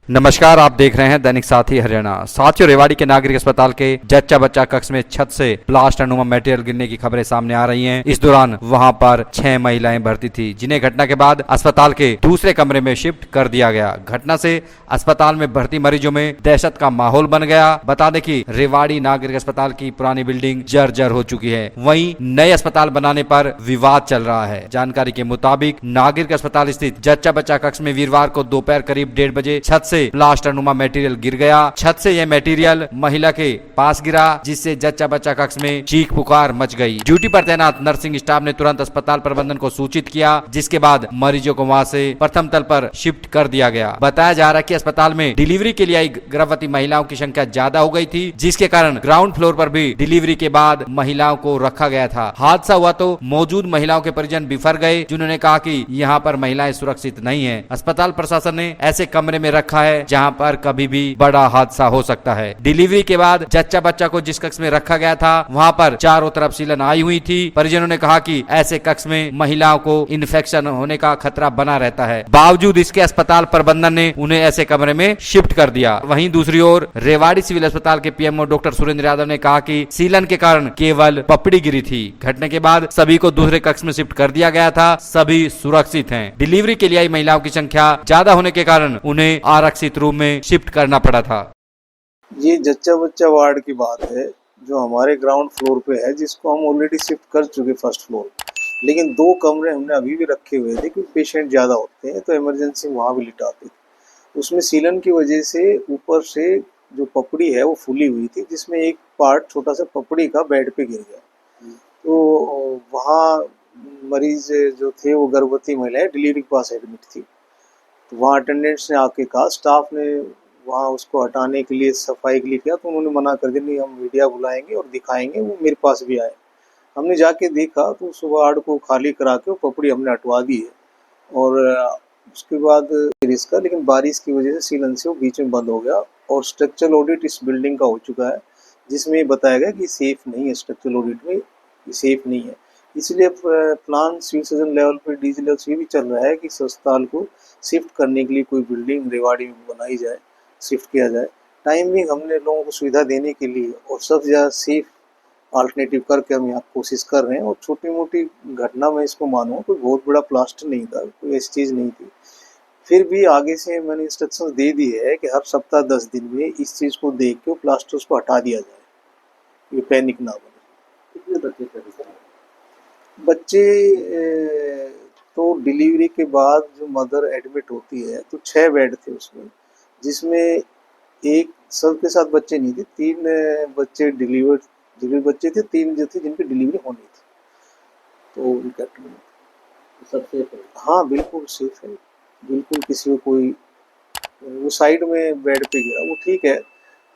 नमस्कार, आप देख रहे हैं दैनिक साथी हरियाणा। साथियों, रेवाड़ी के नागरिक अस्पताल के जच्चा बच्चा कक्ष में छत से ब्लास्ट अनुमा मटेरियल गिरने की खबरें सामने आ रही हैं। इस दौरान वहां पर 6 महिलाएं भर्ती थी, जिन्हें घटना के बाद अस्पताल के दूसरे कमरे में शिफ्ट कर दिया गया। घटना से अस्पताल में भर्ती मरीजों में दहशत का माहौल बन गया। बता दें कि रेवाड़ी नागरिक अस्पताल की पुरानी बिल्डिंग जर्जर हो चुकी है, वहीं नए अस्पताल बनाने पर विवाद चल रहा है। जानकारी के मुताबिक नागरिक अस्पताल स्थित जच्चा बच्चा कक्ष में वीरवार को दोपहर करीब 1:30 बजे छत से ब्लास्ट अनुमा मटेरियल गिर गया। छत से यह मटेरियल महिला के पास गिरा, जिससे जच्चा बच्चा कक्ष में चीख पुकार मच गई। ड्यूटी पर तैनात नर्सिंग स्टाफ ने तुरंत अस्पताल प्रबंधन को सूचित किया, जिसके बाद मरीजों को वहां से प्रथम तल पर शिफ्ट कर दिया गया। बताया जा रहा है कि अस्पताल में डिलीवरी के लिए आई गर्भवती महिलाओं की संख्या ज्यादा हो गई थी, जिसके कारण ग्राउंड फ्लोर पर भी डिलीवरी के बाद महिलाओं को रखा गया था। हादसा हुआ तो मौजूद महिलाओं के परिजन बिफर गए, जिन्होंने कहा कि यहाँ पर महिलाएं सुरक्षित नहीं है। अस्पताल प्रशासन ने ऐसे कमरे में रखा है जहां पर कभी भी बड़ा हादसा हो सकता है। डिलीवरी के बाद जच्चा बच्चा को जिस कक्ष में रखा गया था, वहां पर चारों तरफ सीलन आई हुई थी। परिजनों ने कहा कि ऐसे कक्ष में महिलाओं को इन्फेक्शन होने का खतरा बना रहता है। बावजूद इसके अस्पताल प्रबंधन ने उन्हें ऐसे कमरे में शिफ्ट कर दिया। वहीं दूसरी ओर रेवाड़ी सिविल अस्पताल के पीएमओ डॉक्टर सुरेंद्र यादव ने कहा कि सीलन के कारण केवल पपड़ी गिरी थी। घटना के बाद सभी को दूसरे कक्ष में शिफ्ट कर दिया गया था। सभी सुरक्षित हैं। डिलीवरी के लिए आई महिलाओं की संख्या ज्यादा होने के कारण उन्हें आरक्षित रूम में शिफ्ट करना पड़ा था। ये जच्चा बच्चा वार्ड की बात है, जो हमारे ग्राउंड फ्लोर पे है, जिसको हम ऑलरेडी शिफ्ट कर चुके फर्स्ट फ्लोर। लेकिन 2 कमरे हमने अभी भी रखे हुए थे, क्योंकि पेशेंट ज़्यादा होते हैं तो इमरजेंसी वहाँ भी लिटाते थे। उसमें सीलन की वजह से ऊपर से जो पपड़ी है वो फूली हुई थी, जिसमें एक पार्ट छोटा सा पपड़ी का बेड पे गिर गया। तो वहाँ मरीज जो थे वो गर्भवती महिलाएं डिलीवरी के पास एडमिट थी। तो वहाँ अटेंडेंट्स ने आके कहा, स्टाफ ने वहाँ उसको हटाने के लिए, सफाई के लिए किया, तो उन्होंने मना कर दिया, नहीं हम मीडिया बुलाएंगे और दिखाएंगे। वो मेरे पास भी आए, हमने जाके देखा तो उस वार्ड को खाली करा के वो पपड़ी हमने हटवा दी है। और उसके बाद इसका, लेकिन बारिश की वजह से सीलन से वो बीच में बंद हो गया। और स्ट्रक्चरल ऑडिट इस बिल्डिंग का हो चुका है, जिसमें ये बताया गया कि सेफ नहीं है। स्ट्रक्चरल ऑडिट में सेफ नहीं है, इसलिए प्लान सिविल सर्जन लेवल पे डीजी लेवल से भी चल रहा है कि इस अस्पताल को शिफ्ट करने के लिए कोई बिल्डिंग रेवाड़ी में बनाई जाए, शिफ्ट किया जाए। टाइमिंग हमने लोगों को सुविधा देने के लिए और सबसे ज़्यादा सेफ अल्टरनेटिव करके हम यहाँ कोशिश कर रहे हैं। और छोटी मोटी घटना में इसको मानूँ, कोई बहुत बड़ा प्लास्टर नहीं था, कोई ऐसी चीज़ नहीं थी। फिर भी आगे से मैंने इंस्ट्रक्शंस दे दी है कि हर सप्ताह 10 दिन में इस चीज़ को देख के प्लास्टर को हटा दिया जाए, ये पैनिक ना बने। कितने बच्चे थे? बच्चे तो डिलीवरी के बाद जो मदर एडमिट होती है तो 6 बेड थे उसमें, जिसमें एक सबके साथ बच्चे नहीं थे, 3 बच्चे डिलीवर बच्चे थे, 3 जो थे जिनकी डिलीवरी होनी थी। तो उनका सब सेफ है? हाँ बिल्कुल सेफ है, बिल्कुल किसी को कोई, वो साइड में बेड पे गिरा, वो ठीक है।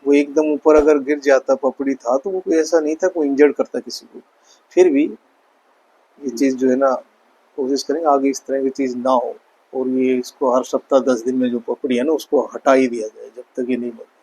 वो एकदम ऊपर अगर गिर जाता, पपड़ी था, तो वो कोई ऐसा नहीं था कोई इंजर्ड करता किसी को। फिर भी ये चीज़ जो है ना, कोशिश करेंगे आगे इस तरह की चीज़ ना हो। और ये इसको हर सप्ताह 10 दिन में जो पपड़ी है ना, उसको हटा ही दिया जाए जब तक ये नहीं बनता।